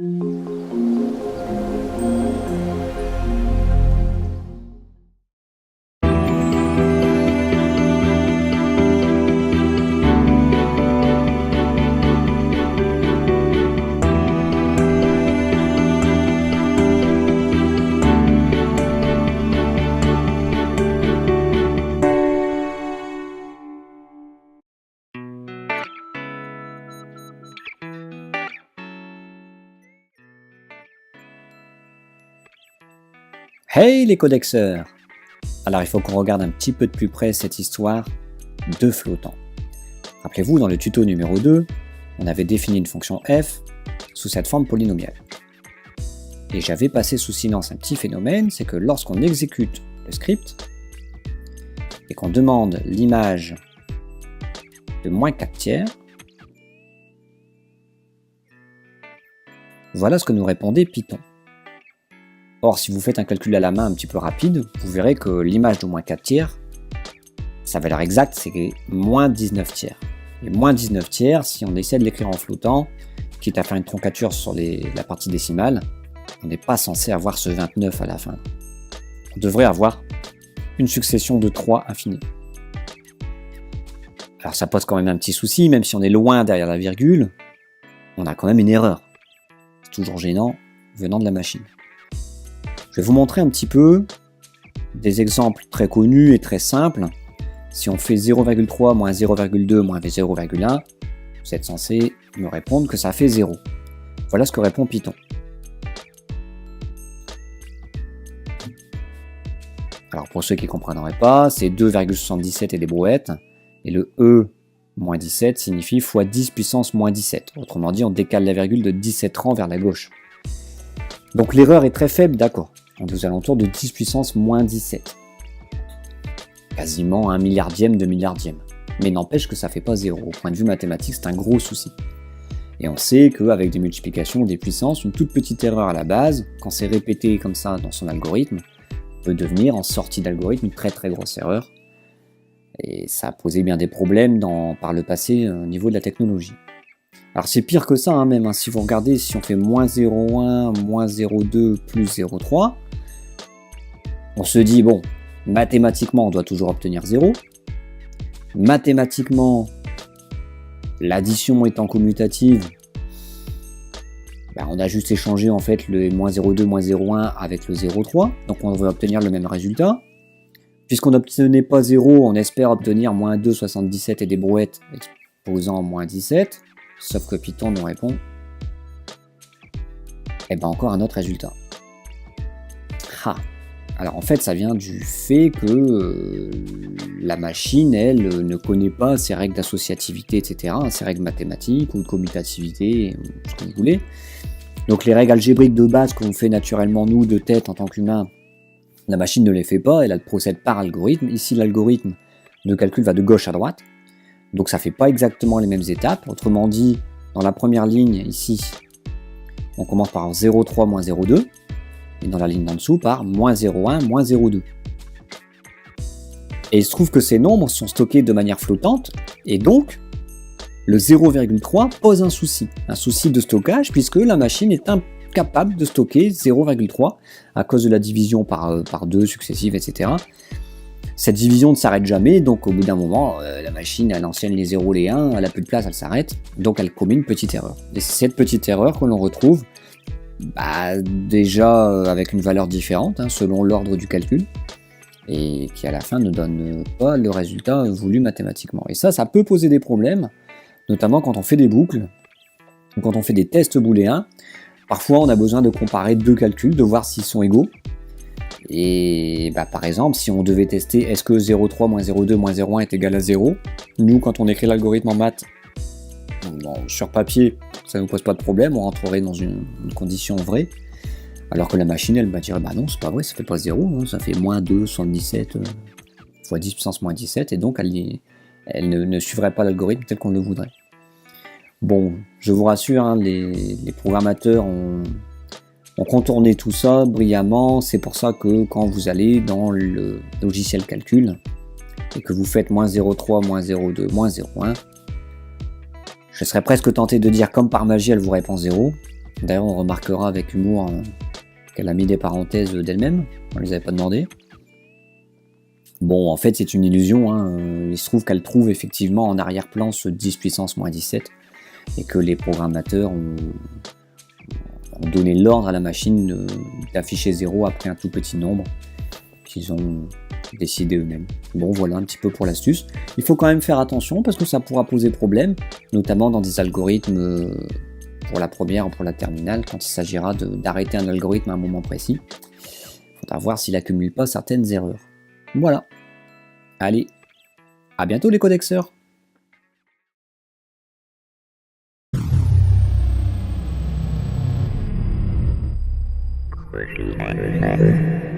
Hey les codexeurs! Alors il faut qu'on regarde un petit peu de plus près cette histoire de flottant. Rappelez-vous, dans le tuto numéro 2, on avait défini une fonction f sous cette forme polynomiale. Et j'avais passé sous silence un petit phénomène, c'est que lorsqu'on exécute le script et qu'on demande l'image de moins 4 tiers, voilà ce que nous répondait Python. Or, si vous faites un calcul à la main un petit peu rapide, vous verrez que l'image de moins 4 tiers, sa valeur exacte, c'est moins 19 tiers. Et moins 19 tiers, si on essaie de l'écrire en flottant, quitte à faire une troncature sur la partie décimale, on n'est pas censé avoir ce 29 à la fin. On devrait avoir une succession de 3 infinis. Alors ça pose quand même un petit souci, même si on est loin derrière la virgule, on a quand même une erreur. C'est toujours gênant venant de la machine. Je vais vous montrer un petit peu des exemples très connus et très simples. Si on fait 0,3 moins 0,2 moins 0,1, vous êtes censé me répondre que ça fait 0. Voilà ce que répond Python. Alors pour ceux qui ne comprendraient pas, c'est 2,77 et des brouettes, et le E moins 17 signifie fois 10 puissance moins 17. Autrement dit, on décale la virgule de 17 rangs vers la gauche. Donc l'erreur est très faible, d'accord. On est aux alentours de 10 puissance moins 17. Quasiment un milliardième de milliardième. Mais n'empêche que ça ne fait pas 0. Au point de vue mathématique, c'est un gros souci. Et on sait qu'avec des multiplications des puissances, une toute petite erreur à la base, quand c'est répété comme ça dans son algorithme, peut devenir en sortie d'algorithme une très très grosse erreur. Et ça a posé bien des problèmes par le passé au niveau de la technologie. Alors c'est pire que ça, même si vous regardez, si on fait moins 0,1, moins 0,2, plus 0,3, on se dit, bon, mathématiquement, on doit toujours obtenir 0. Mathématiquement, l'addition étant commutative, on a juste échangé en fait le moins 0,2, moins 0,1 avec le 0,3, donc on va obtenir le même résultat. Puisqu'on n'obtenait pas 0, on espère obtenir moins 2,77 et des brouettes exposant moins 17, sauf que Python nous répond, encore un autre résultat. Alors en fait, ça vient du fait que la machine, elle, ne connaît pas ses règles d'associativité, etc., ses règles mathématiques ou de commutativité, ou ce que vous voulez. Donc les règles algébriques de base qu'on fait naturellement nous de tête en tant qu'humain, la machine ne les fait pas, elle procède par algorithme. Ici, l'algorithme de calcul va de gauche à droite, donc ça ne fait pas exactement les mêmes étapes. Autrement dit, dans la première ligne, ici, on commence par 0,3 moins 0,2, et dans la ligne d'en dessous par moins 0,1 moins 0,2. Et il se trouve que ces nombres sont stockés de manière flottante, et donc le 0,3 pose un souci de stockage, puisque la machine est incapable de stocker 0,3 à cause de la division par 2 successives, etc. Cette division ne s'arrête jamais, donc au bout d'un moment, la machine, elle ancienne les 0, les 1, elle n'a plus de place, elle s'arrête, donc elle commet une petite erreur. Et c'est cette petite erreur que l'on retrouve déjà avec une valeur différente, selon l'ordre du calcul, et qui à la fin ne donne pas le résultat voulu mathématiquement. Et ça peut poser des problèmes, notamment quand on fait des boucles, ou quand on fait des tests booléens. Parfois on a besoin de comparer deux calculs, de voir s'ils sont égaux. Et par exemple, si on devait tester est-ce que 0,3 moins 0,2 moins 0,1 est égal à 0, nous quand on écrit l'algorithme en maths, sur papier, ça ne nous pose pas de problème, on rentrerait dans une condition vraie, alors que la machine, elle va dire, non, c'est pas vrai, ça fait pas 0, ça fait moins 2,77 fois 10 puissance moins 17, et donc elle ne suivrait pas l'algorithme tel qu'on le voudrait. Bon, je vous rassure, les programmateurs ont contourné tout ça brillamment, c'est pour ça que quand vous allez dans le logiciel calcul, et que vous faites moins 0,3, moins 0,2, moins 0,1, je serais presque tenté de dire comme par magie elle vous répond 0, D'ailleurs, on remarquera avec humour qu'elle a mis des parenthèses d'elle-même, on les avait pas demandé. Bon, en fait, c'est une illusion, hein. Il se trouve qu'elle trouve effectivement en arrière-plan ce 10 puissance moins 17, et que les programmateurs ont donné l'ordre à la machine d'afficher 0 après un tout petit nombre qu'ils ont décidé eux-mêmes. Bon, voilà un petit peu pour l'astuce. Il faut quand même faire attention parce que ça pourra poser problème, notamment dans des algorithmes pour la première ou pour la terminale, quand il s'agira d'arrêter un algorithme à un moment précis. Il faudra voir s'il accumule pas certaines erreurs. Voilà. Allez, à bientôt les codexeurs. Thank you.